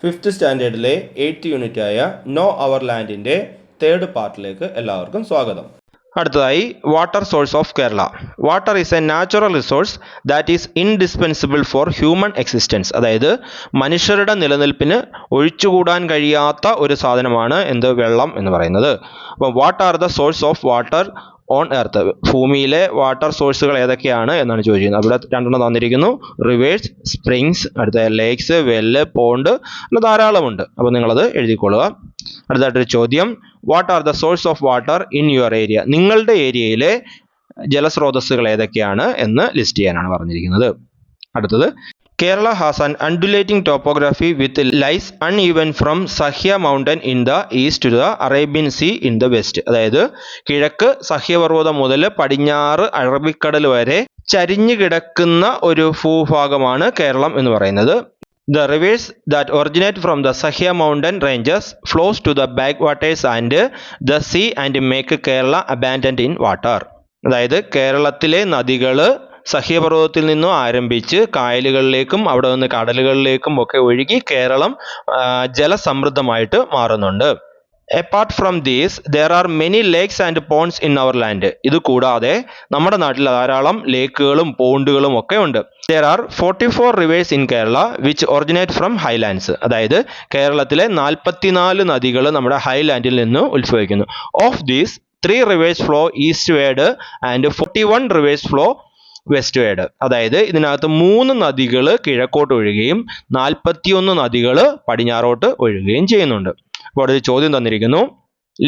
5th സ്റ്റാൻഡേർഡിലെ 8th യൂണിറ്റായ no അവർ ലാൻഡിൻ്റെ 3rd പാർട്ടിലേക്ക് എല്ലാവർക്കും സ്വാഗതം. അടുത്തതായി water source of Kerala. Water is A natural resource that is indispensable for human existence. അതായത് മനുഷ്യരുടെ നിലനിൽപ്പിന് ഒഴിച്ചുകൂടാൻ കഴിയാത്ത ഒരു സാധനമാണ് വെള്ളം എന്ന് പറയുന്നത്. അപ്പോൾ what are the source of water on earth? ഭൂമിയിലെ വാട്ടർ സോഴ്സുകൾ ഏതൊക്കെയാണ് എന്നാണ് ചോദിക്കുന്നത്. അവിടെ 2 തന്നിരിക്കുന്നു: റിവേഴ്സ്, സ്പ്രിങ്സ്, അടുത്ത ലേക്സ്, വെല്ല്, പോണ്ട്, ധാരാളമുണ്ട്. അപ്പോൾ നിങ്ങളത് എഴുതിക്കൊള്ളുക. അടുത്തായിട്ടൊരു ചോദ്യം: what are the source of water in your area? നിങ്ങളുടെ ഏരിയയിലെ ജലസ്രോതസ്സുകൾ ഏതൊക്കെയാണ് എന്ന് ലിസ്റ്റ് ചെയ്യാനാണ് പറഞ്ഞിരിക്കുന്നത്. അടുത്തത്: Kerala has an undulating topography with lies uneven from Sahya mountain in the east to the Arabian Sea in the west. അതായത് കിഴക്ക് സഹ്യപർവ്വതം മുതൽ പടിഞ്ഞാറ് അറബിക്കടൽ വരെ ചരിഞ്ഞു കിടക്കുന്ന ഒരു ഭൂഭാഗമാണ് കേരളം എന്ന് പറയുന്നത്. The rivers that originate from the Sahya mountain ranges flows to the backwaters and the sea and make Kerala abundant in water. അതായത് കേരളത്തിലെ നദികൾ സഹ്യപർവ്വതത്തിൽ നിന്നും ആരംഭിച്ച് കായലുകളിലേക്കും അവിടെ നിന്ന് കടലുകളിലേക്കും ഒക്കെ ഒഴുകി കേരളം ജലസമൃദ്ധമായിട്ട് മാറുന്നുണ്ട്. Apart from these there are many lakes and ponds in our land. ഇത് കൂടാതെ നമ്മുടെ നാട്ടിൽ ധാരാളം ലേക്കുകളും പോണ്ടുകളും ഒക്കെ ഉണ്ട്. There are 44 rivers in Kerala which originate from highlands. അതായത് കേരളത്തിലെ 44 നദികൾ നമ്മുടെ ഹൈലാൻഡിൽ നിന്ന് ഉത്ഭവിക്കുന്നു. Of these 3 rivers flow eastward and 41 rivers flow westward. അതായത് ഇതിനകത്ത് 3 നദികൾ കിഴക്കോട്ട് ഒഴുകുകയും 41 നദികൾ പടിഞ്ഞാറോട്ട് ഒഴുകുകയും ചെയ്യുന്നുണ്ട്. അപ്പോൾ ഒരു ചോദ്യം തന്നിരിക്കുന്നു: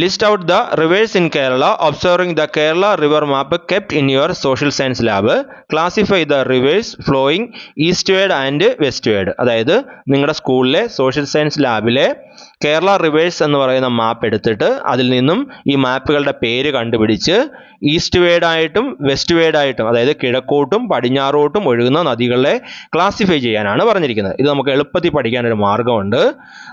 list out the reverse in Kerala observing the Kerala river map kept in your social science lab. Classify the reverse flowing east word and west word. അതായത് നിങ്ങളുടെ സ്കൂളിലെ സോഷ്യൽ സയൻസ് ലാബിലെ കേരള റിവേഴ്സ് എന്ന് പറയുന്ന മാപ്പ് എടുത്തിട്ട് അതിൽ നിന്നും ഈ മാപ്പുകളുടെ പേര് കണ്ടുപിടിച്ച് ഈസ്റ്റ് വേർഡായിട്ടും വെസ്റ്റ് വേർഡായിട്ടും, അതായത് കിഴക്കോട്ടും പടിഞ്ഞാറോട്ടും ഒഴുകുന്ന നദികളെ ക്ലാസിഫൈ ചെയ്യാനാണ് പറഞ്ഞിരിക്കുന്നത്. ഇത് നമുക്ക് എളുപ്പത്തിൽ പഠിക്കാനൊരു മാർഗമുണ്ട്.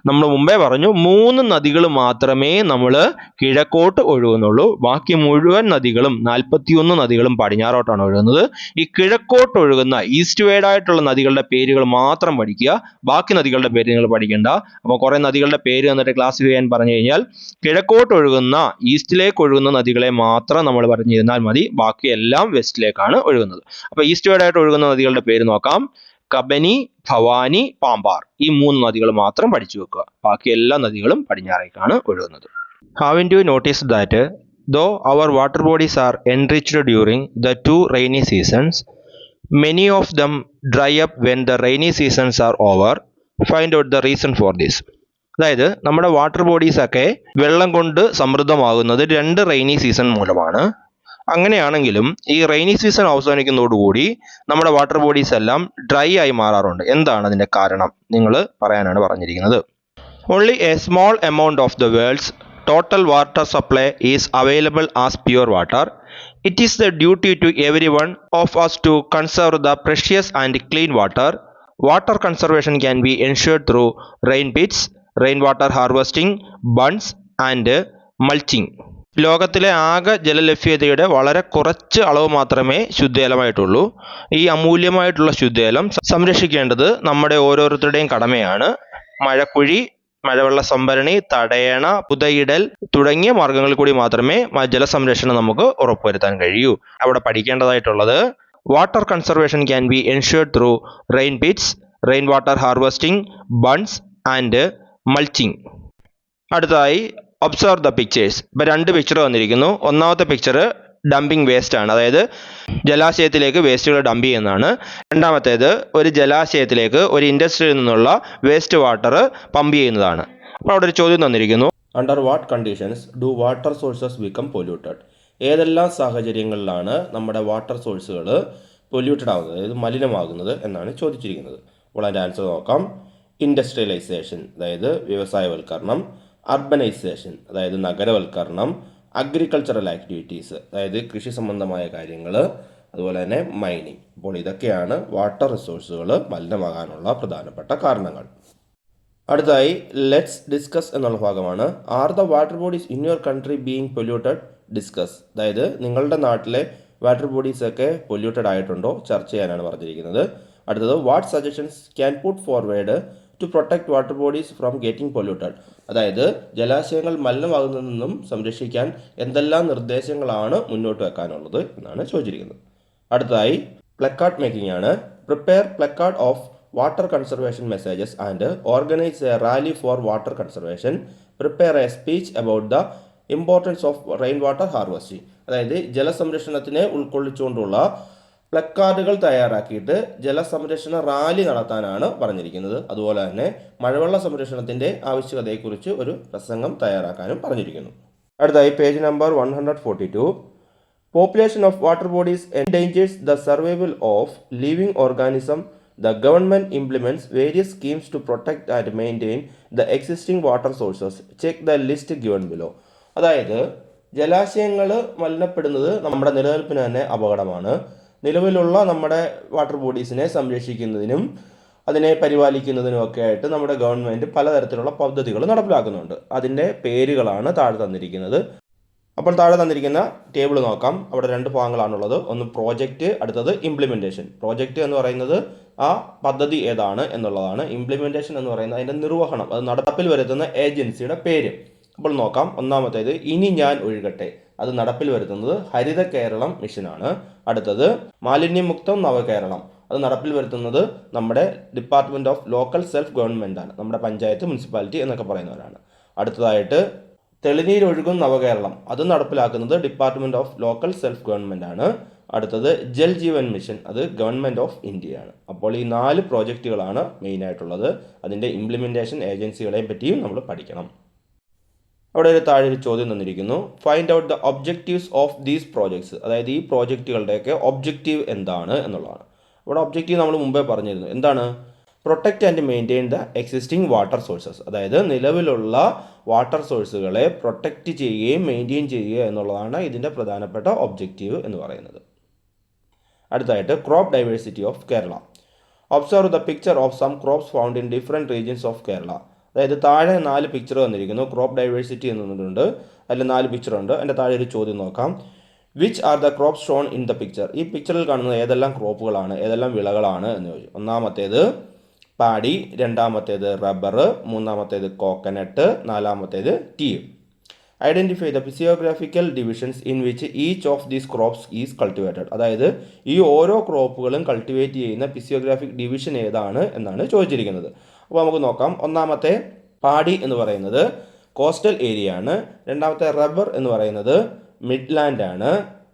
നമ്മൾ മുമ്പേ പറഞ്ഞു 3 നദികൾ മാത്രമേ നമ്മൾ കിഴക്കോട്ട് ഒഴുകുന്നുള്ളൂ. ബാക്കി മുഴുവൻ നദികളും 41 നദികളും പടിഞ്ഞാറോട്ടാണ് ഒഴുകുന്നത്. ഈ കിഴക്കോട്ട് ഒഴുകുന്ന ഈസ്റ്റ് വേർഡായിട്ടുള്ള നദികളുടെ പേരുകൾ മാത്രം പഠിക്കുക. ബാക്കി നദികളുടെ പേര് നിങ്ങൾ പഠിക്കേണ്ട. അപ്പോൾ കുറേ നദികളുടെ പേര് എന്നിട്ട് ക്ലാസിഫൈ ചെയ്യാൻ പറഞ്ഞു കഴിഞ്ഞാൽ കിഴക്കോട്ട് ഒഴുകുന്ന ഈസ്റ്റിലേക്ക് ഒഴുകുന്ന നദികളെ മാത്രം നമ്മൾ പറഞ്ഞിരുന്നാൽ മതി. ബാക്കി എല്ലാം വെസ്റ്റിലേക്കാണ് ഒഴുകുന്നത്. അപ്പോൾ ഈസ്റ്റ് വേർഡായിട്ട് ഒഴുകുന്ന നദികളുടെ പേര് നോക്കാം: കബനി, ഭവാനി, പാമ്പാർ. ഈ 3 നദികൾ മാത്രം പഠിച്ചു വെക്കുക. ബാക്കി എല്ലാ നദികളും പടിഞ്ഞാറേക്കാണ് ഒഴുകുന്നത്. Haven't you noticed that though our water bodies are enriched during the 2 rainy seasons, many of them dry up when the rainy seasons are over? Find out the reason for this. അതായത് നമ്മുടെ water bodies ഒക്കെ വെള്ളം കൊണ്ട് സമൃദ്ധമാകുന്നത് 2 rainy season മൂലമാണ്. അങ്ങനെയാണെങ്കിലും ഈ rainy season അവസാനിക്കുന്നതോടുകൂടി നമ്മുടെ water bodies എല്ലാം ഡ്രൈ ആയി മാറാറുണ്ട്. എന്താണ് അതിൻ്റെ കാരണം? നിങ്ങൾ പറയാനാണ് പറഞ്ഞിരിക്കുന്നത്. Only a small amount of the world's total water supply is available as pure water. It is the duty to every one of us to conserve the precious and clean water. Water conservation can be ensured through rain pits, rainwater harvesting, bunds and mulching. ലോകത്തിലെ ആകെ ജലലഭ്യതയുടെ വളരെ കുറച്ച് അളവ് മാത്രമേ ശുദ്ധജലമായിട്ടുള്ളൂ. ഈ അമൂല്യമായിട്ടുള്ള ശുദ്ധജലം സംരക്ഷിക്കേണ്ടത് നമ്മുടെ ഓരോരുത്തരുടെയും കടമയാണ്. മഴക്കുഴി, മഴവെള്ള സംഭരണി, തടയണ, പുതയിടൽ തുടങ്ങിയ മാർഗങ്ങളിൽ കൂടി മാത്രമേ ജലസംരക്ഷണം നമുക്ക് ഉറപ്പുവരുത്താൻ കഴിയൂ. അവിടെ പഠിക്കേണ്ടതായിട്ടുള്ളത്: water conservation can be ensured through rain pits, rain water harvesting, bunds and mulching. അടുത്തതായി ഒബ്സർവ് ദ പിക്ചേഴ്സ്. ഇപ്പോൾ 2 പിക്ചർ വന്നിരിക്കുന്നു. ഒന്നാമത്തെ പിക്ചർ ഡംപിങ് വേസ്റ്റ് ആണ്, അതായത് ജലാശയത്തിലേക്ക് വേസ്റ്റുകൾ ഡംപ് ചെയ്യുന്നതാണ്. രണ്ടാമത്തേത് ഒരു ജലാശയത്തിലേക്ക് ഒരു ഇൻഡസ്ട്രിയിൽ നിന്നുള്ള വേസ്റ്റ് വാട്ടർ പമ്പ് ചെയ്യുന്നതാണ്. അപ്പോൾ അവിടെ ഒരു ചോദ്യം തന്നിരിക്കുന്നു: under what conditions do water sources become polluted? ഏതെല്ലാം സാഹചര്യങ്ങളിലാണ് നമ്മുടെ വാട്ടർ സോഴ്സുകൾ പൊല്യൂട്ടഡ് ആകുന്നത്, അതായത് മലിനമാകുന്നത് എന്നാണ് ചോദിച്ചിരിക്കുന്നത്. അപ്പോൾ അതിൻ്റെ ആൻസർ നോക്കാം: ഇൻഡസ്ട്രിയലൈസേഷൻ, അതായത് വ്യവസായവൽക്കരണം; അർബനൈസേഷൻ, അതായത് നഗരവൽക്കരണം; അഗ്രികൾച്ചറൽ ആക്ടിവിറ്റീസ്, അതായത് കൃഷി സംബന്ധമായ കാര്യങ്ങൾ; അതുപോലെ തന്നെ മൈനിങ്. അപ്പോൾ ഇതൊക്കെയാണ് വാട്ടർ റിസോഴ്സുകൾ മലിനമാകാനുള്ള പ്രധാനപ്പെട്ട കാരണങ്ങൾ. അടുത്തതായി ലെറ്റ്സ് ഡിസ്കസ് എന്നുള്ള ഭാഗമാണ്. Are the water bodies in your country being polluted? Discuss. അതായത് നിങ്ങളുടെ നാട്ടിലെ വാട്ടർ ബോഡീസ് ഒക്കെ പൊല്യൂട്ടഡ് ആയിട്ടുണ്ടോ ചർച്ച ചെയ്യാനാണ് പറഞ്ഞിരിക്കുന്നത്. അടുത്തത് what suggestions can put forward to protect water bodies from getting polluted. അതായത് ജലാശയങ്ങൾ മലിനമാകുന്നതിൽ നിന്നും സംരക്ഷിക്കാൻ എന്തെല്ലാം നിർദ്ദേശങ്ങളാണ് മുന്നോട്ട് വെക്കാനുള്ളത് എന്നാണ് ചോദിച്ചിരിക്കുന്നത്. അടുത്തതായി പ്ലക്കാർഡ് മേക്കിംഗ് ആണ്. Prepare placard of water conservation messages and organise A rally four water conservation. Prepare A speech about the importance of rain water harvesting. അതായത് ജലസംരക്ഷണത്തിനെ ഉൾക്കൊള്ളിച്ചുകൊണ്ടുള്ള പ്ലക്കാർഡുകൾ തയ്യാറാക്കിയിട്ട് ജലസംരക്ഷണ റാലി നടത്താനാണ് പറഞ്ഞിരിക്കുന്നത്. അതുപോലെ തന്നെ മഴവെള്ള സംരക്ഷണത്തിൻ്റെ ആവശ്യകതയെക്കുറിച്ച് ഒരു പ്രസംഗം തയ്യാറാക്കാനും പറഞ്ഞിരിക്കുന്നു. അടുത്തായി page number 142. Population of water bodies endangers the survival of living organism. The government implements various schemes to protect and maintain the existing water sources. Check the list given below. അതായത് ജലാശയങ്ങൾ മലിനപ്പെടുന്നത് നമ്മുടെ നിലനിൽപ്പിന് തന്നെ അപകടമാണ്. നിലവിലുള്ള നമ്മുടെ വാട്ടർ ബോഡീസിനെ സംരക്ഷിക്കുന്നതിനും അതിനെ പരിപാലിക്കുന്നതിനുമൊക്കെ ആയിട്ട് നമ്മുടെ ഗവൺമെൻറ് പലതരത്തിലുള്ള പദ്ധതികൾ നടപ്പിലാക്കുന്നുണ്ട്. അതിൻ്റെ പേരുകളാണ് താഴെ തന്നിരിക്കുന്നത്. അപ്പോൾ താഴെ തന്നിരിക്കുന്ന ടേബിൾ നോക്കാം. അവിടെ രണ്ട് ഭാഗങ്ങളാണുള്ളത്. ഒന്ന് പ്രോജക്റ്റ്, അടുത്തത് ഇംപ്ലിമെൻറ്റേഷൻ. പ്രോജക്റ്റ് എന്ന് പറയുന്നത് ആ പദ്ധതി ഏതാണ് എന്നുള്ളതാണ്. ഇംപ്ലിമെൻറ്റേഷൻ എന്ന് പറയുന്നത് അതിൻ്റെ നിർവഹണം, അത് നടപ്പിൽ വരുത്തുന്ന ഏജൻസിയുടെ പേര്. അപ്പോൾ നോക്കാം. ഒന്നാമത്തേത് ഇനി ഞാൻ ഒഴുകട്ടെ. അത് നടപ്പിൽ വരുത്തുന്നത് ഹരിത കേരളം മിഷനാണ്. അടുത്തത് മാലിന്യമുക്തം നവകേരളം. അത് നടപ്പിൽ വരുത്തുന്നത് നമ്മുടെ department of local self government ആണ്. നമ്മുടെ പഞ്ചായത്ത്, മുനിസിപ്പാലിറ്റി എന്നൊക്കെ പറയുന്നവരാണ്. അടുത്തതായിട്ട് തെളിനീരൊഴുകും നവകേരളം. അത് നടപ്പിലാക്കുന്നത് department of local self government ആണ്. അടുത്തത് ജൽ ജീവൻ മിഷൻ. അത് ഗവൺമെൻറ് ഓഫ് ഇന്ത്യയാണ്. അപ്പോൾ ഈ 4 പ്രോജക്റ്റുകളാണ് മെയിനായിട്ടുള്ളത്. അതിൻ്റെ ഇംപ്ലിമെൻറ്റേഷൻ ഏജൻസികളെ പറ്റിയും നമ്മൾ പഠിക്കണം. അവിടെ ഒരു താഴെ ഒരു ചോദ്യം തന്നിരിക്കുന്നു. Find out the objectives of these projects. അതായത് ഈ പ്രോജക്റ്റുകളുടെയൊക്കെ ഒബ്ജക്റ്റീവ് എന്താണ് എന്നുള്ളതാണ്. ഇവിടെ ഒബ്ജക്റ്റീവ് നമ്മൾ മുമ്പേ പറഞ്ഞിരുന്നു. എന്താണ്? Protect and maintain the existing water sources. അതായത് നിലവിലുള്ള വാട്ടർ സോഴ്സുകളെ പ്രൊട്ടക്റ്റ് ചെയ്യുകയും മെയിൻറ്റെയിൻ ചെയ്യുക എന്നുള്ളതാണ് ഇതിൻ്റെ പ്രധാനപ്പെട്ട ഒബ്ജക്റ്റീവ് എന്ന് പറയുന്നത്. അടുത്തായിട്ട് crop diversity of Kerala. Observe the picture of some crops found in different regions of Kerala. അതായത് താഴെ 4 പിക്ചർ വന്നിരിക്കുന്നു. ക്രോപ്പ് ഡൈവേഴ്സിറ്റി എന്നുണ്ട്. അതിൽ 4 പിക്ചറുണ്ട്. അതിൻ്റെ താഴെ ഒരു ചോദ്യം നോക്കാം. Which are the crops shown in the picture. ഈ പിക്ചറിൽ കാണുന്നത് ഏതെല്ലാം ക്രോപ്പുകളാണ്, ഏതെല്ലാം വിളകളാണ് എന്ന് ചോദിച്ചു. ഒന്നാമത്തേത് പാടി, രണ്ടാമത്തേത് റബ്ബർ, മൂന്നാമത്തേത് കോക്കനട്ട്, നാലാമത്തേത് tea. Identify the physiographical divisions in which each of these crops is cultivated. അതായത് ഈ ഓരോ ക്രോപ്പുകളും കൾട്ടിവേറ്റ് ചെയ്യുന്ന ഫിസിയോഗ്രാഫിക് ഡിവിഷൻ ഏതാണ് എന്നാണ് ചോദിച്ചിരിക്കുന്നത്. അപ്പോൾ നമുക്ക് നോക്കാം. ഒന്നാമത്തെ പാടി എന്ന് പറയുന്നത് കോസ്റ്റൽ ഏരിയ ആണ്. രണ്ടാമത്തെ റബ്ബർ എന്ന് പറയുന്നത് മിഡ്ലാൻഡ് ആണ്.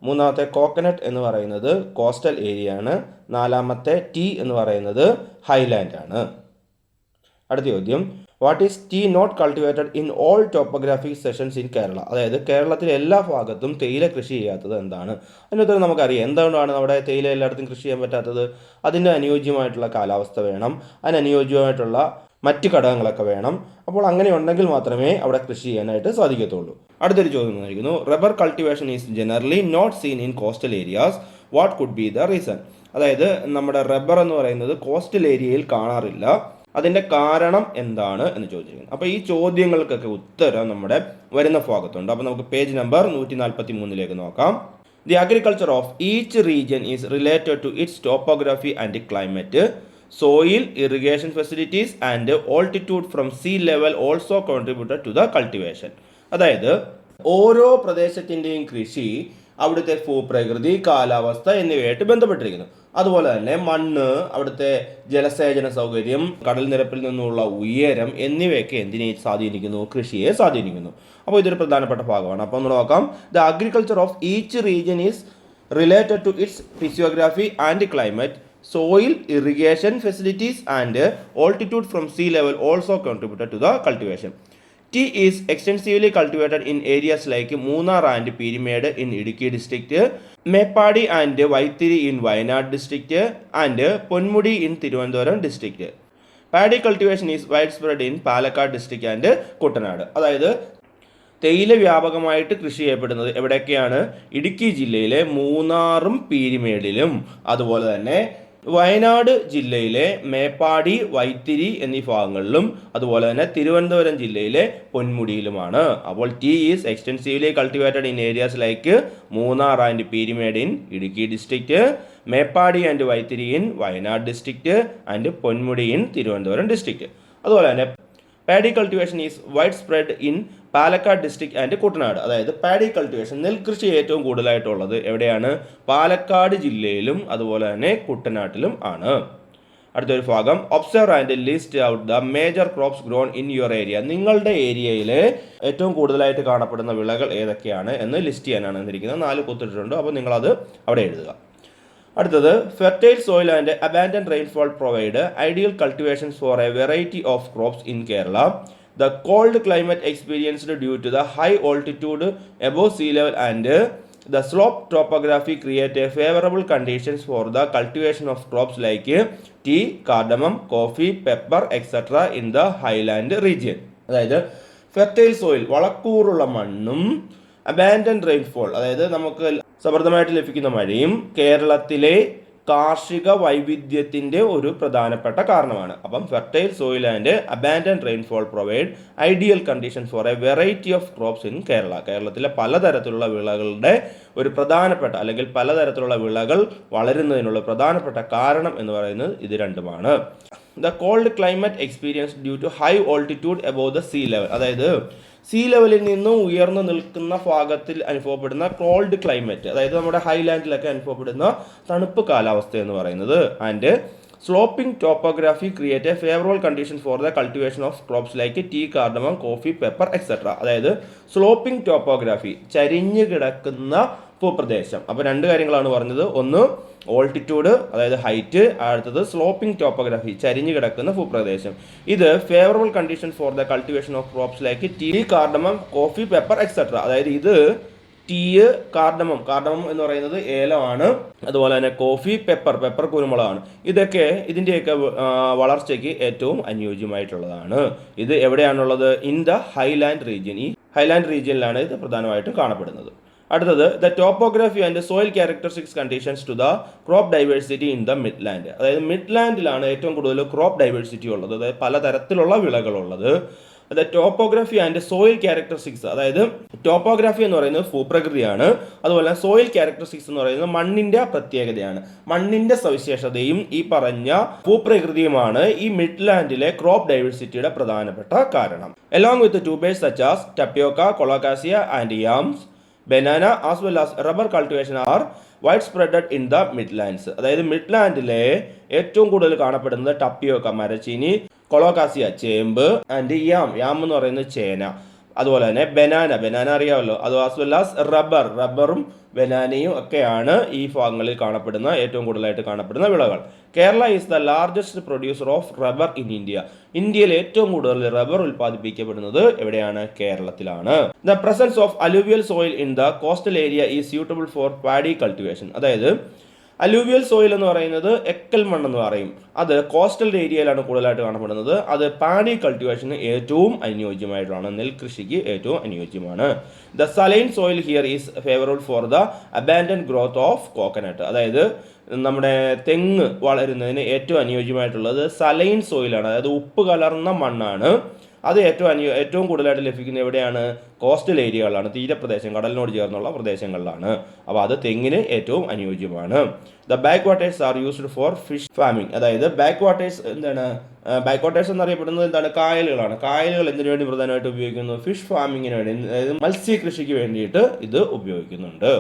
മൂന്നാമത്തെ കോക്കനട്ട് എന്ന് പറയുന്നത് കോസ്റ്റൽ ഏരിയ ആണ്. നാലാമത്തെ ടീ എന്ന് പറയുന്നത് ഹൈലാൻഡ് ആണ്. അടുത്ത ചോദ്യം, what is tea not cultivated in all topographic sections in Kerala. അതായത് കേരളത്തിലെ എല്ലാ ഭാഗത്തും തേയില കൃഷി ചെയ്യാത്തത് എന്താണ്? അതിനുത്തരം നമുക്കറിയാം. എന്തുകൊണ്ടാണ് നമ്മുടെ തേയില എല്ലായിടത്തും കൃഷി ചെയ്യാൻ പറ്റാത്തത്? അതിന് അനുയോജ്യമായിട്ടുള്ള കാലാവസ്ഥ വേണം, അതിനനുയോജ്യമായിട്ടുള്ള മറ്റ് ഘടകങ്ങളൊക്കെ വേണം. അപ്പോൾ അങ്ങനെ ഉണ്ടെങ്കിൽ മാത്രമേ അവിടെ കൃഷി ചെയ്യാനായിട്ട് സാധിക്കത്തുള്ളൂ. അടുത്തൊരു ചോദ്യം വന്നിരിക്കുന്നു. Rubber cultivation is generally not seen in coastal areas. What could be the reason. അതായത് നമ്മുടെ റബ്ബർ എന്ന് പറയുന്നത് കോസ്റ്റൽ ഏരിയയിൽ കാണാറില്ല. അതിൻ്റെ കാരണം എന്താണ് എന്ന് ചോദിച്ചിരിക്കുന്നു. അപ്പോൾ ഈ ചോദ്യങ്ങൾക്കൊക്കെ ഉത്തരം നമ്മുടെ വരുന്ന ഭാഗത്തുണ്ട്. അപ്പോൾ നമുക്ക് പേജ് നമ്പർ 143 നോക്കാം. The agriculture of each region is related to its topography and climate. Soil, irrigation facilities and altitude from sea level also contributed to the cultivation. അതായത് ഓരോ പ്രദേശത്തിൻ്റെയും കൃഷി അവിടുത്തെ ഭൂപ്രകൃതി, കാലാവസ്ഥ എന്നിവയായിട്ട് ബന്ധപ്പെട്ടിരിക്കുന്നു. അതുപോലെ തന്നെ മണ്ണ്, അവിടുത്തെ ജലസേചന സൗകര്യം, കടൽ നിരപ്പിൽ നിന്നുള്ള ഉയരം എന്നിവയൊക്കെ എന്തിനെ സ്വാധീനിക്കുന്നു? കൃഷിയെ സ്വാധീനിക്കുന്നു. അപ്പോൾ ഇതൊരു പ്രധാനപ്പെട്ട ഭാഗമാണ്. അപ്പോൾ നമ്മൾ നോക്കാം. The agriculture of each region is related to its physiography and climate. Soil, irrigation facilities and altitude from sea level also contributed to the cultivation. Tea is extensively cultivated in areas like Munnar and Pirimad in Idukki district, Meppadi and Vaithiri in Wayanad district and Ponmudi in Thiruvananthapuram district. Paddy cultivation is widespread in Palakkad district and Kuttanad. അതായത് തേയില വ്യാപകമായിട്ട് കൃഷി ചെയ്യപ്പെടുന്നത് എവിടെയൊക്കെയാണ്? ഇടുക്കി ജില്ലയിലെ മൂന്നാറും പീരിമേഡിലും, അതുപോലെ തന്നെ വയനാട് ജില്ലയിലെ മേപ്പാടി, വൈത്തിരി എന്നീ ഭാഗങ്ങളിലും, അതുപോലെ തന്നെ തിരുവനന്തപുരം ജില്ലയിലെ പൊന്മുടിയിലുമാണ്. അപ്പോൾ tea is extensively cultivated in areas like Munnar and Peermade in Idukki district, Meppadi and Vythiri in Wayanad district and Ponmudi in Thiruvananthapuram district. അതുപോലെ തന്നെ paddy cultivation is widespread in Palakkad district and Kuttanad. അതായത് പാഡി കൾട്ടിവേഷൻ നെൽകൃഷി ഏറ്റവും കൂടുതലായിട്ടുള്ളത് എവിടെയാണ്? പാലക്കാട് ജില്ലയിലും അതുപോലെ തന്നെ കുട്ടനാട്ടിലും ആണ്. അടുത്തൊരു ഭാഗം observe and list out the major crops grown in your area. നിങ്ങളുടെ ഏരിയയിലെ ഏറ്റവും കൂടുതലായിട്ട് കാണപ്പെടുന്ന വിളകൾ ഏതൊക്കെയാണ് എന്ന് ലിസ്റ്റ് ചെയ്യാനാണ് എന്നിരിക്കുന്നത്. 4 കുത്തിട്ടുണ്ട്, അപ്പോൾ നിങ്ങളത് അവിടെ എഴുതുക. അടുത്തത് fertile soil and abundant rainfall provide ideal cultivations for a variety of crops in Kerala. The cold climate experienced due to the high altitude above sea level and the slope topography create a favorable conditions for the cultivation of crops like tea, cardamom, coffee, pepper, etc. in the highland region. അതായത് fertile soil വളക്കൂറുള്ള മണ്ണും abandoned rainfall അതായത് നമുക്ക് സമൃദ്ധമായിട്ട് ലഭിക്കുന്ന മഴയും കേരളത്തിലെ കാർഷിക വൈവിധ്യത്തിൻ്റെ ഒരു പ്രധാനപ്പെട്ട കാരണമാണ്. അപ്പം fertile soil and abundant rainfall provide ideal condition for a variety of crops in Kerala. കേരളത്തിലെ പലതരത്തിലുള്ള വിളകളുടെ ഒരു പ്രധാനപ്പെട്ട അല്ലെങ്കിൽ പലതരത്തിലുള്ള വിളകൾ വളരുന്നതിനുള്ള പ്രധാനപ്പെട്ട കാരണം എന്ന് പറയുന്നത് ഇത് രണ്ടുമാണ്. The cold climate experience due to high altitude above the sea level. അതായത് സീ ലെവലിൽ നിന്നും ഉയർന്നു നിൽക്കുന്ന ഭാഗത്തിൽ അനുഭവപ്പെടുന്ന കോൾഡ് ക്ലൈമറ്റ്, അതായത് നമ്മുടെ ഹൈലാൻഡിലൊക്കെ അനുഭവപ്പെടുന്ന തണുപ്പ് കാലാവസ്ഥ എന്ന് പറയുന്നത്. And sloping topography create a favourable condition for the cultivation of crops like tea, cardamom, coffee, pepper etcetera. അതായത് സ്ലോപ്പിംഗ് ടോപ്പോഗ്രാഫി ചരിഞ്ഞു കിടക്കുന്ന ഭൂപ്രദേശം. അപ്പോൾ 2 കാര്യങ്ങളാണ് പറഞ്ഞത്. ഒന്ന് ഓൾട്ടിറ്റ്യൂഡ് അതായത് ഹൈറ്റ്, അടുത്തത് സ്ലോപ്പിംഗ് ടോപ്പോഗ്രാഫി ചരിഞ്ഞു കിടക്കുന്ന ഭൂപ്രദേശം. ഇത് favourable condition for the cultivation of crops like tea, cardamom, coffee, pepper etcetera. അതായത് ഇത് ടീ, കാർഡമം എന്ന് പറയുന്നത് ഏലമാണ്, അതുപോലെ തന്നെ കോഫി, പെപ്പർ കുരുമുളകാണ്. ഇതൊക്കെ ഇതിൻ്റെയൊക്കെ വളർച്ചയ്ക്ക് ഏറ്റവും അനുയോജ്യമായിട്ടുള്ളതാണ്. ഇത് എവിടെയാണുള്ളത്? In the highland region. ഈ ഹൈലാൻഡ് റീജിയനിലാണ് ഇത് പ്രധാനമായിട്ടും കാണപ്പെടുന്നത്. അടുത്തത് the topography and soil characteristics conditions to the crop diversity in the midland. അതായത് മിഡ്ലാൻഡിലാണ് ഏറ്റവും കൂടുതൽ ക്രോപ്പ് ഡൈവേഴ്സിറ്റി ഉള്ളത്, അതായത് പലതരത്തിലുള്ള വിളകളുള്ളത്. The topography and soil characteristics, അതായത് ടോപ്പോഗ്രാഫി എന്ന് പറയുന്നത് ഭൂപ്രകൃതിയാണ്, അതുപോലെ സോയിൽ ക്യാരക്ടറിസ്റ്റിക്സ് എന്ന് പറയുന്നത് മണ്ണിന്റെ പ്രത്യേകതയാണ്. മണ്ണിന്റെ സവിശേഷതയും ഈ പറഞ്ഞ ഭൂപ്രകൃതിയുമാണ് ഈ മിഡ്ലാൻഡിലെ ക്രോപ്പ് ഡൈവേഴ്സിറ്റിയുടെ പ്രധാനപ്പെട്ട കാരണം. Along with the tubers such as tapioca, colocasia and yams, banana as well as rubber cultivation are widespread in the midlands. അതായത് മിഡ്ലാൻഡിലെ ഏറ്റവും കൂടുതൽ കാണപ്പെടുന്നത് ടപ്പിയോക്ക മരച്ചീനി, കൊളോകാസിയ ചേമ്പ്, ആൻഡ് യാം എന്ന് പറയുന്നത് ചേന, അതുപോലെ തന്നെ ബനാന അറിയാമല്ലോ, അത് ആസ് വെൽ ആസ് റബ്ബറും ബനാനയും ഒക്കെയാണ് ഈ ഭാഗങ്ങളിൽ കാണപ്പെടുന്ന ഏറ്റവും കൂടുതലായിട്ട് കാണപ്പെടുന്ന വിളകൾ. Kerala is the largest producer of rubber in India. ഇന്ത്യയിൽ ഏറ്റവും കൂടുതൽ റബ്ബർ ഉൽപ്പാദിപ്പിക്കപ്പെടുന്നത് എവിടെയാണ്? കേരളത്തിലാണ്. The presence of alluvial soil in the coastal area is suitable for paddy cultivation. അതായത് അലൂവിയൽ സോയിൽ എന്ന് പറയുന്നത് എക്കൽ മണ്ണെന്ന് പറയും. അത് കോസ്റ്റൽ ഏരിയയിലാണ് കൂടുതലായിട്ട് കാണപ്പെടുന്നത്. അത് പാഡി കൾട്ടിവേഷന് ഏറ്റവും അനുയോജ്യമായിട്ടുള്ളതാണ്, നെൽകൃഷിക്ക് ഏറ്റവും അനുയോജ്യമാണ്. The saline soil here is favourable for the abandoned growth of coconut. അതായത് നമ്മുടെ തെങ്ങ് വളരുന്നതിന് ഏറ്റവും അനുയോജ്യമായിട്ടുള്ളത് സലൈൻ സോയിലാണ്, അതായത് ഉപ്പ് കലർന്ന മണ്ണാണ്. അത് ഏറ്റവും കൂടുതലായിട്ട് ലഭിക്കുന്നത് എവിടെയാണ്? കോസ്റ്റൽ ഏരിയകളാണ്, തീരപ്രദേശം, കടലിനോട് ചേർന്നുള്ള പ്രദേശങ്ങളിലാണ്. അപ്പോൾ അത് തെങ്ങിന് ഏറ്റവും അനുയോജ്യമാണ്. The back waters are used for fish farming. അതായത് ബാക്ക് വാട്ടേഴ്സ് എന്നറിയപ്പെടുന്നത് എന്താണ്? കായലുകളാണ്. കായലുകൾ എന്തിനു വേണ്ടി പ്രധാനമായിട്ട് ഉപയോഗിക്കുന്നു? ഫിഷ് ഫാമിങ്ങിന് വേണ്ടി, അതായത് മത്സ്യകൃഷിക്ക് വേണ്ടിയിട്ട് ഇത് ഉപയോഗിക്കുന്നുണ്ട്.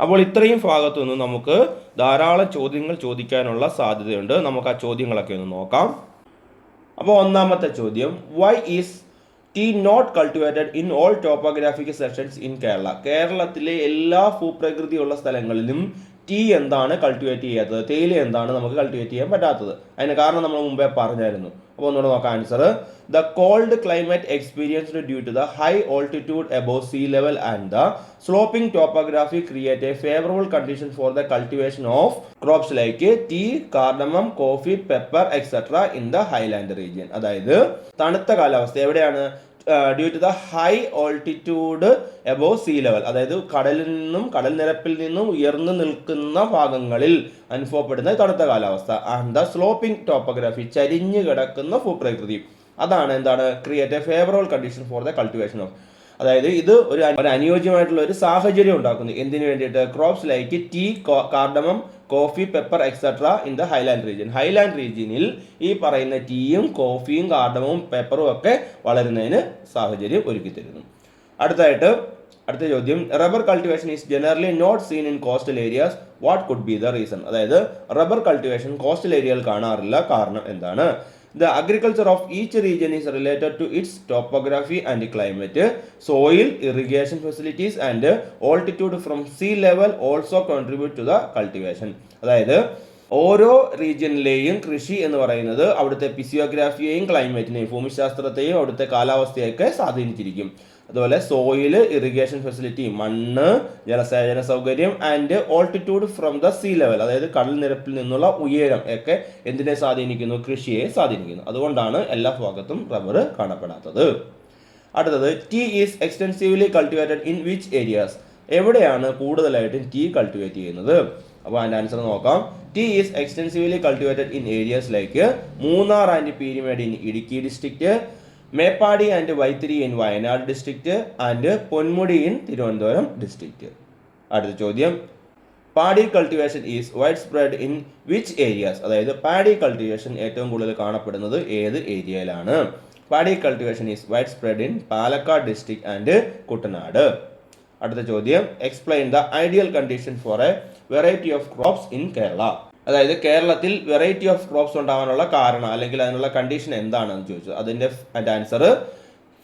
അപ്പോൾ ഇത്രയും ഭാഗത്തു നിന്ന് നമുക്ക് ധാരാളം ചോദ്യങ്ങൾ ചോദിക്കാനുള്ള സാധ്യതയുണ്ട്. നമുക്ക് ആ ചോദ്യങ്ങളൊക്കെ ഒന്ന് നോക്കാം. അപ്പോൾ ഒന്നാമത്തെ ചോദ്യം, why is tea not cultivated in all topographic sections in Kerala? കേരളത്തിലെ എല്ലാ ഭൂപ്രകൃതിയുള്ള സ്ഥലങ്ങളിലും ടീ എന്താണ് കൾട്ടിവേറ്റ് ചെയ്യാത്തത്? തേയില എന്താണ് നമുക്ക് കൾട്ടിവേറ്റ് ചെയ്യാൻ പറ്റാത്തത്? അതിന് കാരണം നമ്മൾ മുമ്പേ പറഞ്ഞായിരുന്നു. അപ്പോൾ ഒന്നുകൂടെ നോക്കാം answer. The cold climate experienced due to the high altitude above sea level and the sloping topography create a favourable condition for the cultivation of crops like tea, cardamom, coffee, pepper etcetera in the highland region. അതായത് തണുത്ത കാലാവസ്ഥ എവിടെയാണ്? Due to the high altitude above sea level, അതായത് കടൽ നിരപ്പിൽ നിന്നും ഉയർന്നു നിൽക്കുന്ന ഭാഗങ്ങളിൽ അനുഭവപ്പെടുന്ന തണുത്ത കാലാവസ്ഥ. ആൻഡ് ദ സ്ലോപ്പിംഗ് ടോപ്പോഗ്രാഫി ചരിഞ്ഞു കിടക്കുന്ന ഭൂപ്രകൃതി. അതാണ് എന്താണ്? Create a favourable condition for the cultivation of. അതായത് ഇത് ഒരു അനുയോജ്യമായിട്ടുള്ള ഒരു സാഹചര്യം ഉണ്ടാക്കുന്നു. എന്തിനു വേണ്ടിയിട്ട്? Crops like tea, cardamom, coffee, pepper etcetera in the highland region. Highland റീജിയനിൽ ഈ പറയുന്ന ടീയും കോഫിയും കാർഡമവും പെപ്പറും ഒക്കെ വളരുന്നതിന് സാഹചര്യം ഒരുക്കി തരുന്നു. അടുത്ത ചോദ്യം, rubber cultivation is generally not seen in coastal areas, what could be the reason? അതായത് റബ്ബർ കൾട്ടിവേഷൻ കോസ്റ്റൽ ഏരിയയിൽ കാണാറില്ല, കാരണം എന്താണ്? The agriculture of each region is related to its topography and climate. Soil, irrigation facilities and altitude from sea level also contribute to the cultivation. അതായത് ഓരോ റീജിയനിലെയും കൃഷി എന്ന് പറയുന്നത് അവിടുത്തെ ഫിസിയോഗ്രാഫിയെയും ക്ലൈമറ്റിനെയും ഭൂമിശാസ്ത്രത്തെയും അവിടുത്തെ കാലാവസ്ഥയൊക്കെ സ്വാധീനിച്ചിരിക്കും. അതുപോലെ സോയില്, ഇറിഗേഷൻ ഫെസിലിറ്റി, മണ്ണ്, ജലസേചന സൗകര്യം and altitude from the sea level, അതായത് കടൽ നിരപ്പിൽ നിന്നുള്ള ഉയരം ഒക്കെ എന്തിനെ സ്വാധീനിക്കുന്നു? കൃഷിയെ സ്വാധീനിക്കുന്നു. അതുകൊണ്ടാണ് എല്ലാ ഭാഗത്തും റബ്ബർ കാണപ്പെടാത്തത്. അടുത്തത്, tea is extensively cultivated in which areas? എവിടെയാണ് കൂടുതലായിട്ടും ടീ കൾട്ടിവേറ്റ് ചെയ്യുന്നത്? അപ്പോൾ അതിൻ്റെ ആൻസർ നോക്കാം. Tea is extensively cultivated in areas like Munnar and Peermade in Idukki district, Meppadi and Vythiri in Wayanad district and Ponmudi in Thiruvananthapuram district. അടുത്ത ചോദ്യം, paddy cultivation is widespread in which areas? അതായത് paddy cultivation ഏറ്റവും കൂടുതൽ കാണപ്പെടുന്നത് ഏത് ഏരിയയിലാണ്? Paddy cultivation is widespread in Palakkad district and Kuttanad. അടുത്ത ചോദ്യം, explain the ideal condition for a variety of crops in Kerala? അതായത് കേരളത്തിൽ വെറൈറ്റി ഓഫ് ക്രോപ്സ് ഉണ്ടാകാനുള്ള കാരണം അല്ലെങ്കിൽ അതിനുള്ള കണ്ടീഷൻ എന്താണെന്ന് ചോദിച്ചു. അതിൻ്റെ answer,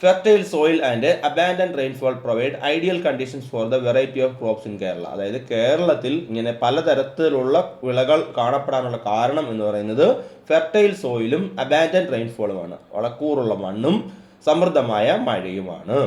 fertile soil and abundant rainfall provide ideal conditions for the variety of crops in Kerala. അതായത് കേരളത്തിൽ ഇങ്ങനെ പലതരത്തിലുള്ള വിളകൾ കാണപ്പെടാനുള്ള കാരണം എന്ന് പറയുന്നത് ഫെർട്ടൈൽ സോയിലും അബാൻഡൻഡ് റെയിൻഫോളുമാണ്, വളക്കൂറുള്ള മണ്ണും സമൃദ്ധമായ മഴയുമാണ്.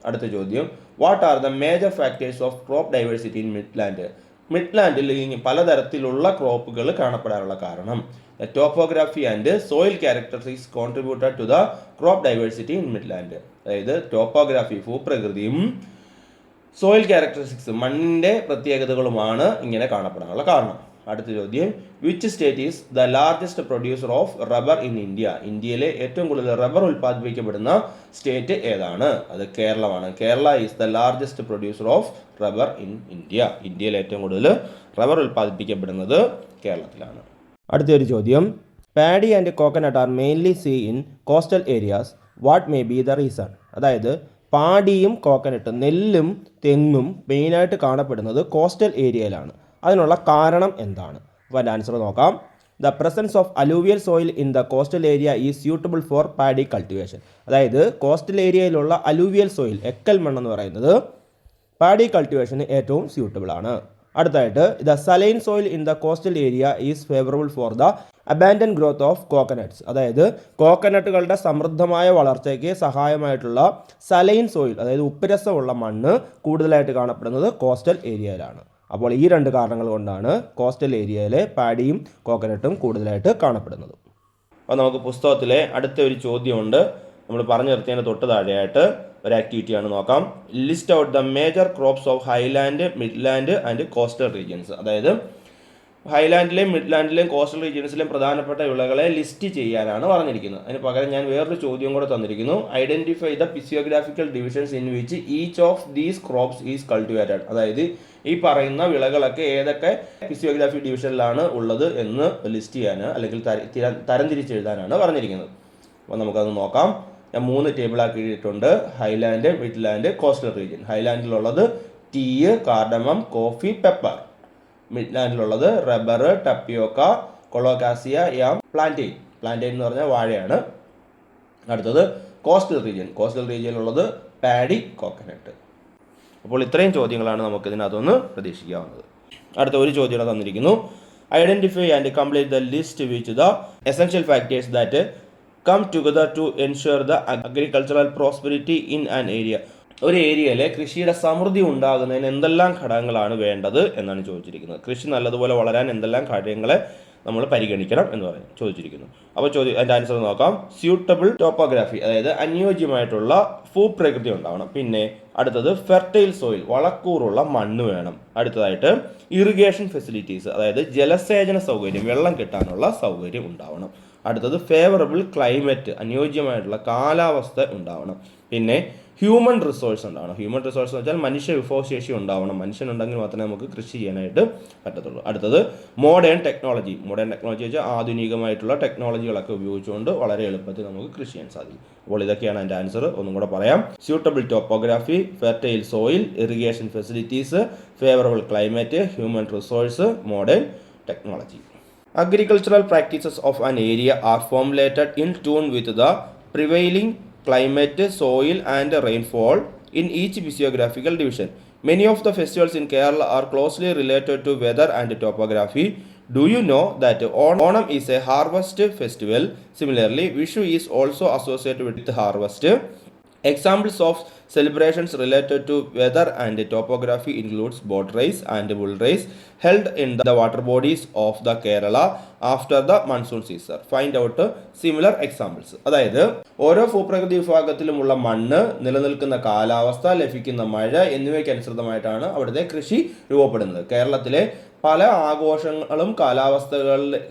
അടുത്ത ചോദ്യം, what are the major factors of crop diversity in midland? മിഡ്ലാൻഡിൽ പലതരത്തിലുള്ള ക്രോപ്പുകൾ കാണപ്പെടാനുള്ള കാരണം. The topography and soil characteristics contributed to the crop diversity in midland. അതായത് ടോപ്പോഗ്രാഫി, ഭൂപ്രകൃതിയും സോയിൽ ക്യാരക്ടറിസ്റ്റിക്സ്, മണ്ണിൻ്റെ പ്രത്യേകതകളുമാണ് ഇങ്ങനെ കാണപ്പെടാനുള്ള കാരണം. അടുത്ത ചോദ്യം, which state is the largest producer of rubber in India? ഇന്ത്യയിലെ ഏറ്റവും കൂടുതൽ റബ്ബർ ഉൽപ്പാദിപ്പിക്കപ്പെടുന്ന സ്റ്റേറ്റ് ഏതാണ്? അത് കേരളമാണ്. Kerala is the largest producer of rubber in India. ഇന്ത്യയിൽ ഏറ്റവും കൂടുതൽ റബ്ബർ ഉൽപ്പാദിപ്പിക്കപ്പെടുന്നത് കേരളത്തിലാണ്. അടുത്തൊരു ചോദ്യം, paddy and coconut are mainly see in coastal areas, what may be the reason? അതായത് പാടിയും കോക്കനട്ടും, നെല്ലും തെങ്ങും മെയിനായിട്ട് കാണപ്പെടുന്നത് കോസ്റ്റൽ ഏരിയയിലാണ്. അതിനുള്ള കാരണം എന്താണ്? അപ്പോൾ അതിൻ്റെ ആൻസർ നോക്കാം. The presence of alluvial soil in the coastal area is suitable for paddy cultivation. അതായത് കോസ്റ്റൽ ഏരിയയിലുള്ള അലൂവിയൽ സോയിൽ, എക്കൽ മണ്ണെന്ന് പറയുന്നത് പാഡി കൾട്ടിവേഷന് ഏറ്റവും സ്യൂട്ടബിൾ ആണ്. അടുത്തായിട്ട്, the saline soil in the coastal area is favourable for the abundant growth of coconuts. അതായത് കോക്കനട്ടുകളുടെ സമൃദ്ധമായ വളർച്ചയ്ക്ക് സഹായമായിട്ടുള്ള സലൈൻ സോയിൽ, അതായത് ഉപ്പുരസമുള്ള മണ്ണ് കൂടുതലായിട്ട് കാണപ്പെടുന്നത് കോസ്റ്റൽ ഏരിയയിലാണ്. അപ്പോൾ ഈ രണ്ട് കാരണങ്ങൾ കൊണ്ടാണ് കോസ്റ്റൽ ഏരിയയിലെ പാഡിയും കോക്കനട്ടും കൂടുതലായിട്ട് കാണപ്പെടുന്നത്. അപ്പോൾ നമുക്ക് പുസ്തകത്തിലെ അടുത്ത ഒരു ചോദ്യമുണ്ട്. നമ്മൾ പറഞ്ഞു നിർത്തിയതിന് തൊട്ട് താഴെയായിട്ട് ഒരു ആക്ടിവിറ്റിയാണ്, നോക്കാം. List out the major crops of Highland, Midland and coastal regions. അതായത് ഹൈലാൻഡിലെയും മിഡ്ലാൻഡിലെയും കോസ്റ്റൽ റീജിയൻസിലെയും പ്രധാനപ്പെട്ട വിളകളെ ലിസ്റ്റ് ചെയ്യാനാണ് പറഞ്ഞിരിക്കുന്നത്. അതിന് പകരം ഞാൻ വേറൊരു ചോദ്യം കൂടെ തന്നിരിക്കുന്നു. Identify the physiographical divisions in which each of these crops is cultivated. അതായത് ഈ പറയുന്ന വിളകളൊക്കെ ഏതൊക്കെ ഫിസിയോഗ്രാഫി ഡിവിഷനിലാണ് ഉള്ളത് എന്ന് ലിസ്റ്റ് ചെയ്യാൻ അല്ലെങ്കിൽ തരംതിരിച്ചെഴുതാനാണ് പറഞ്ഞിരിക്കുന്നത്. അപ്പോൾ നമുക്കത് നോക്കാം. ഞാൻ 3 ടേബിളാക്കിയിട്ടുണ്ട്. Highland, midland, coastal region. ഹൈലാൻഡിലുള്ളത് ടീ, കാർഡമം, കോഫി, പെപ്പർ. മിഡ്ലാൻഡിലുള്ളത് rubber, tapioca, colocasia, yam, plantain. Plantain എന്ന് പറഞ്ഞാൽ വാഴയാണ്. അടുത്തത് കോസ്റ്റൽ റീജിയൻ. കോസ്റ്റൽ റീജിയനിലുള്ളത് പാഡി, കോക്കനട്ട്. അപ്പോൾ ഇത്രയും ചോദ്യങ്ങളാണ് നമുക്ക് ഇതിനകത്തൊന്ന് പ്രതീക്ഷിക്കാവുന്നത്. അടുത്ത ഒരു ചോദ്യം തന്നിരിക്കുന്നു. Identify and complete the list which the essential factors that come together to ensure the agricultural prosperity in an area. ഒരു ഏരിയയിലെ കൃഷിയുടെ സമൃദ്ധി ഉണ്ടാകുന്നതിന് എന്തെല്ലാം ഘടകങ്ങളാണ് വേണ്ടത് എന്നാണ് ചോദിച്ചിരിക്കുന്നത്. കൃഷി നല്ലതുപോലെ വളരാൻ എന്തെല്ലാം കാര്യങ്ങളെ നമ്മൾ പരിഗണിക്കണം എന്ന് ചോദിച്ചിരിക്കുന്നു. അപ്പോൾ അതിൻ്റെ ആൻസർ നോക്കാം. സ്യൂട്ടബിൾ ടോപ്പോഗ്രാഫി, അതായത് അനുയോജ്യമായിട്ടുള്ള ഭൂപ്രകൃതി ഉണ്ടാവണം. പിന്നെ അടുത്തത് ഫെർട്ടൈൽ സോയിൽ, വളക്കൂറുള്ള മണ്ണ് വേണം. അടുത്തതായിട്ട് ഇറിഗേഷൻ ഫെസിലിറ്റീസ്, അതായത് ജലസേചന സൗകര്യം, വെള്ളം കിട്ടാനുള്ള സൗകര്യം ഉണ്ടാവണം. അടുത്തത് ഫേവറബിൾ ക്ലൈമറ്റ്, അനുയോജ്യമായിട്ടുള്ള കാലാവസ്ഥ ഉണ്ടാവണം. പിന്നെ ഹ്യൂമൻ റിസോഴ്സ് ഉണ്ടാവണം. ഹ്യൂമൻ റിസോഴ്സ് എന്ന് വെച്ചാൽ മനുഷ്യ വിഭവശേഷി ഉണ്ടാവണം. മനുഷ്യനുണ്ടെങ്കിൽ മാത്രമേ നമുക്ക് കൃഷി ചെയ്യാനായിട്ട് പറ്റത്തുള്ളൂ. അടുത്തത് മോഡേൺ ടെക്നോളജി. മോഡേൺ ടെക്നോളജി വെച്ചാൽ ആധുനികമായിട്ടുള്ള ടെക്നോളജികളൊക്കെ ഉപയോഗിച്ചുകൊണ്ട് വളരെ എളുപ്പത്തിൽ നമുക്ക് കൃഷി ചെയ്യാൻ സാധിക്കും. അപ്പോൾ ഇതൊക്കെയാണ് എൻ്റെ ആൻസർ. ഒന്നും കൂടെ പറയാം. Suitable topography, fertile soil, irrigation facilities, favourable climate, human resource, modern technology. Agricultural practices of an area are formulated in tune with the prevailing climate, soil and rainfall in each physiographical division. Many of the festivals in Kerala are closely related to weather and topography. Do you know that Onam is a harvest festival? Similarly, Vishu is also associated with harvest. Examples of celebrations related to weather and topography includes boat race and bull race held in the water bodies of the Kerala after the monsoon season. Find out similar examples. അതായത് ഓരോ ഭൂപ്രകൃതി വിഭാഗത്തിലുമുള്ള മണ്ണ്, നിലനിൽക്കുന്ന കാലാവസ്ഥ, ലഭിക്കുന്ന മഴ എന്നിവയ്ക്ക് അനുസൃതമായിട്ടാണ് അവിടുത്തെ കൃഷി രൂപപ്പെടുന്നത്. കേരളത്തിലെ പല ആഘോഷങ്ങളും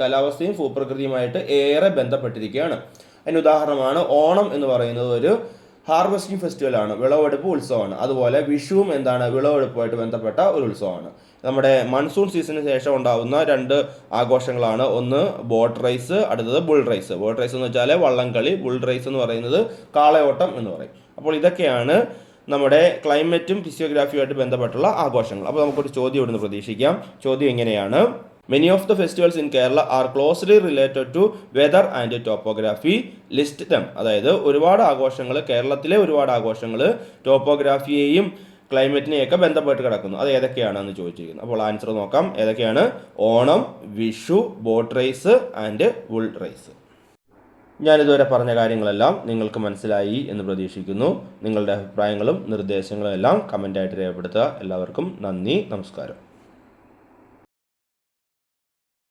കാലാവസ്ഥയും ഭൂപ്രകൃതിയുമായിട്ട് ഏറെ ബന്ധപ്പെട്ടിരിക്കുകയാണ്. അതിന് ഉദാഹരണമാണ് ഓണം എന്ന് പറയുന്നത് ഒരു ഹാർവെസ്റ്റിംഗ് ഫെസ്റ്റിവലാണ്, വിളവെടുപ്പ് ഉത്സവമാണ്. അതുപോലെ വിഷുവും എന്താണ്, വിളവെടുപ്പുമായിട്ട് ബന്ധപ്പെട്ട ഒരു ഉത്സവമാണ്. നമ്മുടെ മൺസൂൺ സീസണിന് ശേഷം ഉണ്ടാകുന്ന 2 ആഘോഷങ്ങളാണ്. ഒന്ന് ബോട്ട് റേസ്, അടുത്തത് ബുൾ റേസ്. ബോട്ട് റേസ് എന്ന് വെച്ചാൽ വള്ളംകളി, ബുൾ റേസ് എന്ന് പറയുന്നത് കാളയോട്ടം എന്ന് പറയും. അപ്പോൾ ഇതൊക്കെയാണ് നമ്മുടെ ക്ലൈമറ്റും ഫിസിയോഗ്രാഫിയുമായിട്ട് ബന്ധപ്പെട്ടുള്ള ആഘോഷങ്ങൾ. അപ്പോൾ നമുക്കൊരു ചോദ്യം ഇവിടുന്ന് പ്രതീക്ഷിക്കാം. ചോദ്യം എങ്ങനെയാണ്? Many of the festivals in Kerala are closely related to weather and topography. List them. അതായത് ഒരുപാട് ആഘോഷങ്ങൾ, കേരളത്തിലെ ഒരുപാട് ആഘോഷങ്ങൾ ടോപ്പോഗ്രാഫിയെയും ക്ലൈമറ്റിനെയൊക്കെ ബന്ധപ്പെട്ട് കിടക്കുന്നു. അത് ഏതൊക്കെയാണെന്ന് ചോദിച്ചിരിക്കുന്നത്. അപ്പോൾ ആൻസർ നോക്കാം. ഏതൊക്കെയാണ്? Onam, Vishu, boat race and bull race. ഞാനിതുവരെ പറഞ്ഞ കാര്യങ്ങളെല്ലാം നിങ്ങൾക്ക് മനസ്സിലായി എന്ന് പ്രതീക്ഷിക്കുന്നു. നിങ്ങളുടെ അഭിപ്രായങ്ങളും നിർദ്ദേശങ്ങളും എല്ലാം കമൻ്റായിട്ട് രേഖപ്പെടുത്തുക. എല്ലാവർക്കും നന്ദി, നമസ്കാരം.